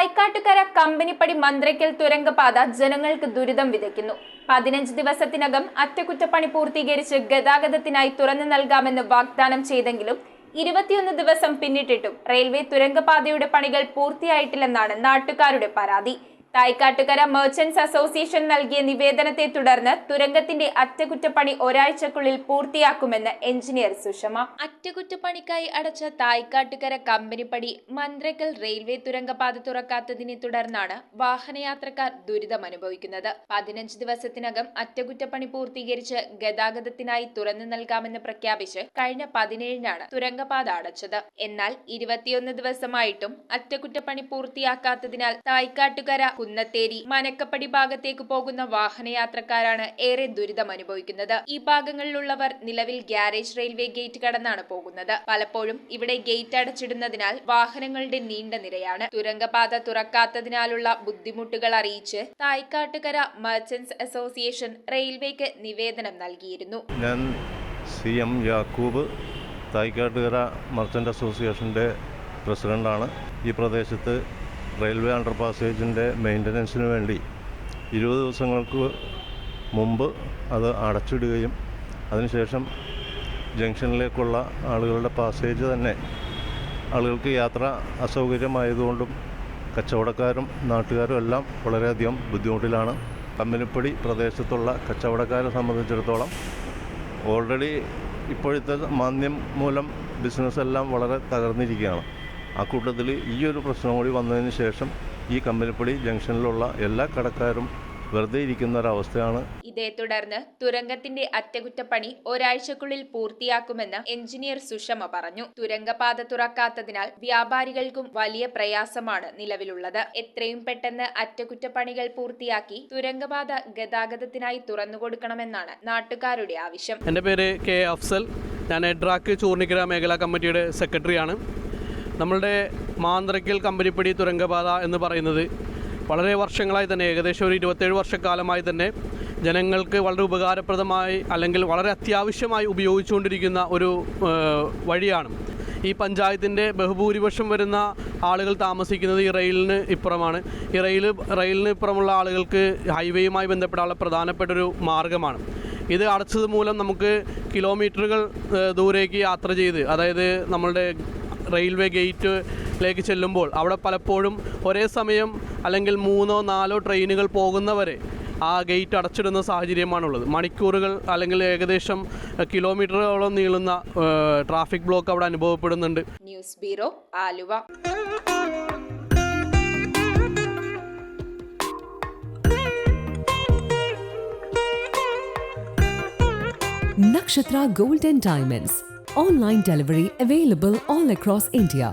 തായ്ക്കാട്ടുകര കമ്പനിപ്പടി മന്ത്രിക്കൽ തുരങ്കപാത ജനങ്ങൾക്ക് ദുരിതം വിതയ്ക്കുന്നു. 15 ദിവസത്തിനകം അറ്റകുറ്റപ്പണി പൂർത്തീകരിച്ച് ഗതാഗതത്തിനായി തുറന്നു നൽകാമെന്ന് വാഗ്ദാനം ചെയ്തെങ്കിലും 21 ദിവസം പിന്നിട്ടിട്ടും റെയിൽവേ തുരങ്കപാതയുടെ പണികൾ പൂർത്തിയായിട്ടില്ലെന്നാണ് നാട്ടുകാരുടെ പരാതി. തായ്ക്കാട്ടുകര മെർച്ചന്റ്സ് അസോസിയേഷൻ നൽകിയ നിവേദനത്തെ തുടർന്ന് തുരങ്കത്തിന്റെ അറ്റകുറ്റപ്പണി ഒരാഴ്ചക്കുള്ളിൽ പൂർത്തിയാക്കുമെന്ന് എഞ്ചിനീയർ സുഷമ. അറ്റകുറ്റപ്പണിക്കായി അടച്ച തായ്ക്കാട്ടുകര കമ്പനിപ്പടി മന്ത്രിക്കൽ റെയിൽവേ തുരങ്കപാത തുറക്കാത്തതിനെ തുടർന്നാണ് വാഹനയാത്രക്കാർ ദുരിതമനുഭവിക്കുന്നത്. 15 ദിവസത്തിനകം അറ്റകുറ്റപ്പണി പൂർത്തീകരിച്ച് ഗതാഗതത്തിനായി തുറന്നു നൽകാമെന്ന് പ്രഖ്യാപിച്ച് കഴിഞ്ഞ 17-നാണ് തുരങ്കപാത അടച്ചത്. എന്നാൽ 21 ദിവസമായിട്ടും അറ്റകുറ്റപ്പണി പൂർത്തിയാക്കാത്തതിനാൽ തായ്ക്കാട്ടുകര, കുന്നത്തേരി, മനക്കപ്പടി ഭാഗത്തേക്ക് പോകുന്ന വാഹനയാത്രക്കാരാണ് ഏറെ ദുരിതം അനുഭവിക്കുന്നത്. ഈ ഭാഗങ്ങളിലുള്ളവർ നിലവിൽ ഗ്യാരേജ് റെയിൽവേ ഗേറ്റ് കടന്നാണ് പോകുന്നത്. പലപ്പോഴും ഇവിടെ ഗേറ്റ് അടച്ചിടുന്നതിനാൽ വാഹനങ്ങളുടെ നീണ്ട നിരയാണ്. തുരങ്കപാത തുറക്കാത്തതിനാലുള്ള ബുദ്ധിമുട്ടുകൾ അറിയിച്ച് തായ്ക്കാട്ടുകര മെർച്ചന്റ്സ് അസോസിയേഷൻ റെയിൽവേക്ക് നിവേദനം നൽകിയിരുന്നു. ഞാൻ CM യാക്കൂബ്, തായ്ക്കാട്ടുകര മെർച്ചന്റ് അസോസിയേഷന്റെ പ്രസിഡന്റാണ്. ഈ പ്രദേശത്ത് റെയിൽവേ അണ്ടർ പാസേജിൻ്റെ മെയിൻ്റനൻസിന് വേണ്ടി 20 ദിവസങ്ങൾക്ക് മുമ്പ് അത് അടച്ചിടുകയും അതിനുശേഷം ജംഗ്ഷനിലേക്കുള്ള ആളുകളുടെ പാസേജ് തന്നെ ആളുകൾക്ക് യാത്ര അസൗകര്യമായതുകൊണ്ടും കച്ചവടക്കാരും നാട്ടുകാരും എല്ലാം വളരെയധികം ബുദ്ധിമുട്ടിലാണ്. കമ്പനിപ്പടി പ്രദേശത്തുള്ള കച്ചവടക്കാരെ സംബന്ധിച്ചിടത്തോളം ഓൾറെഡി ഇപ്പോഴത്തെ മാന്ദ്യം മൂലം ബിസിനസ് എല്ലാം വളരെ തകർന്നിരിക്കുകയാണ്. ആ കൂട്ടത്തിൽ ഈ ഒരു പ്രശ്നം കൂടി വന്നതിന് ശേഷം ഈ കമ്പനിപ്പടി ജംഗ്ഷനിലുള്ള എല്ലാ കടക്കാരും വെറുതെ ഇരിക്കുന്ന ഒരവസ്ഥയാണ്. ഇതേ തുടർന്ന് തുരങ്കത്തിന്റെ അറ്റകുറ്റപ്പണി ഒരാഴ്ചക്കുള്ളിൽ പൂർത്തിയാക്കുമെന്ന് എഞ്ചിനീയർ സുഷമ പറഞ്ഞു. തുരങ്കപാത തുറക്കാത്തതിനാൽ വ്യാപാരികൾക്കും വലിയ പ്രയാസമാണ് നിലവിലുള്ളത്. എത്രയും പെട്ടെന്ന് അറ്റകുറ്റപ്പണികൾ പൂർത്തിയാക്കി തുരങ്കപാത ഗതാഗതത്തിനായി തുറന്നുകൊടുക്കണമെന്നാണ് നാട്ടുകാരുടെ ആവശ്യം. എൻ്റെ പേര് K. അഫ്സൽ. ഞാൻ എഡ്രാക്ക് ചൂർണിക്കര മേഖലാ കമ്മിറ്റിയുടെ സെക്രട്ടറിയാണ്. നമ്മളുടെ മാന്ത്രയ്ക്കൽ കമ്പനിപ്പടി തുരങ്കപാത എന്ന് പറയുന്നത് വളരെ വർഷങ്ങളായി തന്നെ, ഏകദേശം ഒരു 27 വർഷക്കാലമായി തന്നെ ജനങ്ങൾക്ക് വളരെ ഉപകാരപ്രദമായി അല്ലെങ്കിൽ വളരെ അത്യാവശ്യമായി ഉപയോഗിച്ചുകൊണ്ടിരിക്കുന്ന ഒരു വഴിയാണ്. ഈ പഞ്ചായത്തിൻ്റെ ബഹുഭൂരിപക്ഷം വരുന്ന ആളുകൾ താമസിക്കുന്നത് ഈ റെയിലിന് ഇപ്പുറമാണ്. ഈ റെയിലിന് ഇപ്പുറമുള്ള ആളുകൾക്ക് ഹൈവേയുമായി ബന്ധപ്പെടാനുള്ള പ്രധാനപ്പെട്ടൊരു മാർഗ്ഗമാണ്. ഇത് അടച്ചത് മൂലം നമുക്ക് കിലോമീറ്ററുകൾ ദൂരേക്ക് യാത്ര ചെയ്ത്, അതായത് നമ്മളുടെ റെയിൽവേ ഗേറ്റിലേക്ക് ചെല്ലുമ്പോൾ അവിടെ പലപ്പോഴും ഒരേ സമയം അല്ലെങ്കിൽ 3-4 ട്രെയിനുകൾ പോകുന്നവരെ ആ ഗേറ്റ് അടച്ചിടുന്ന സാഹചര്യമാണുള്ളത്. മണിക്കൂറുകൾ അല്ലെങ്കിൽ ഏകദേശം കിലോമീറ്ററുകളോളം നീളുന്ന ട്രാഫിക് ബ്ലോക്ക് അവിടെ അനുഭവപ്പെടുന്നുണ്ട്. News bureau, Aluva. Nakshatra Gold and Diamonds. Online delivery available all across India.